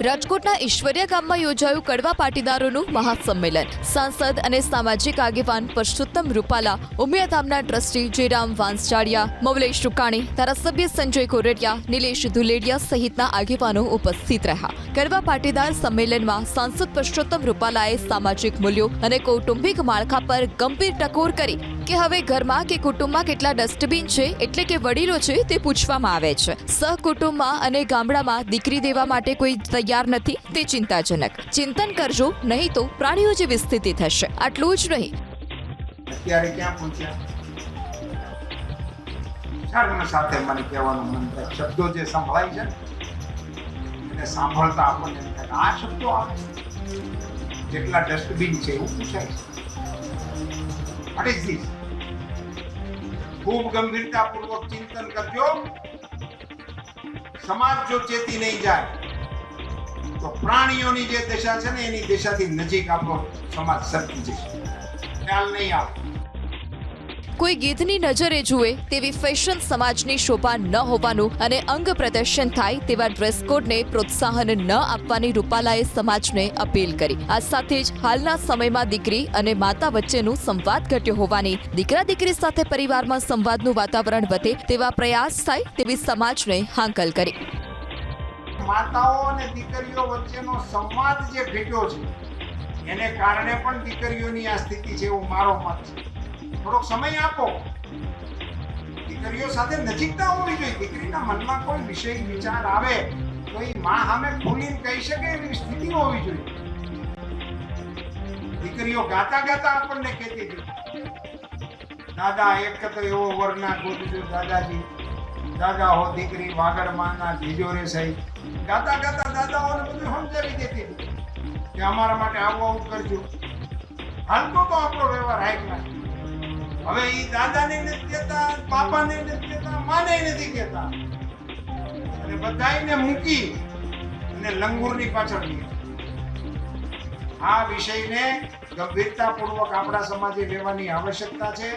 રાજકોટના ઈશ્વરિયા ગામમાં યોજાયું કડવા પાટીદારોનું મહાસંમેલન. સાંસદ અને સામાજિક આગેવાન પરસોત્તમ રૂપાલા, ઉમિયાધામના ટ્રસ્ટી જયરામ વાંસજાડિયા, મવલેશ રૂકાણી, ધારાસભ્ય સંજય કોરડિયા, નિલેશ ધુલેડિયા સહિતના આગેવાનો ઉપસ્થિત રહ્યા. કડવા પાટીદાર સંમેલનમાં સાંસદ પરસોત્તમ રૂપાલાએ સામાજિક મૂલ્યો અને કૌટુંબિક માળખા પર ગંભીર ટકોર કરી કે હવે ઘરમાં કે કુટુંબમાં કેટલા ડસ્ટબિન છે એટલે કે વડીલો છે તે પૂછવામાં આવે છે. સહકુટુંબમાં અને ગામડામાં દીકરી દેવા માટે કોઈ તૈયાર નથી તે ચિંતાજનક. ચિંતન કરજો, નહીં તો પ્રાણીઓ જેવી સ્થિતિ થશે. આટલું જ નહીં, અત્યારે ક્યાં પહોંચ્યા ધર્મ સાથે મને કહેવાનું મન થાય. શબ્દો જે સંભળાય છે એને સાંભળતા આપણને એમ થાય આ શબ્દો આવે છે. જેટલા ડસ્ટબિન છે એવું પૂછાય છે. What is this? ખૂબ ગંભીરતાપૂર્વક ચિંતન કરજો. સમાજ જો ચેતી નહીં જાય તો પ્રાણીઓની જે દશા છે ને એની દશાથી નજીક આપણો સમાજ સરકી જશે. ખ્યાલ નહીં આવે. કોઈ ગીધની નજરે જુએ તેવી ફેશન સમાજની શોભા ન હોવાનું અને અંગ પ્રદર્શન થાય તેવા ડ્રેસ કોડને પ્રોત્સાહન ન આપવાની રૂપાલાએ સમાજને અપીલ કરી. આ સાથે જ હાલના સમયમાં દીકરી અને માતા વચ્ચેનો સંવાદ ઘટ્યો હોવાની, દીકરા દીકરી સાથે પરિવારમાં સંવાદનું વાતાવરણ વધે તેવા પ્રયાસ થાય તેવી સમાજને હાંકલ કરી. માતાઓ અને દીકરીઓ વચ્ચેનો સંવાદ જે ઘટ્યો છે એને કારણે પણ દીકરીઓની આ સ્થિતિ છે એવું મારો મત છે. થોડોક સમય આપો. દીકરીઓ સાથે નજીકતા હોવી જોઈએ. દીકરીના મનમાં કોઈ વિષય વિચાર આવે તો એ માં સામે ખુલીને કહી શકે એવી સ્થિતિ હોવી જોઈએ. દીકરીઓ ગાતા ગાતા આપણને કહેતી હતી, દાદા એક તો એવો વરના ગોતજો દાદાજી, દાદા હો દીકરી વાગડ માના ભીજો રે સહી. ગાતા ગાતા દાદાઓને બધું સમજાવી દેતી હતી કે અમારા માટે આવું આવું કરજો. હાલતો તો આપણો વ્યવહાર હાઈકલા. હવે એ દાદાને નથી કહેતા, બાપાને નથી કહેતા, માને નથી કહેતા, અને બધાયને મૂકી અને લંગૂરની પાછળ નીકળે. આ વિષયને ગંભીરતાપૂર્વક આપણા સમાજે લેવાની આવશ્યકતા છે.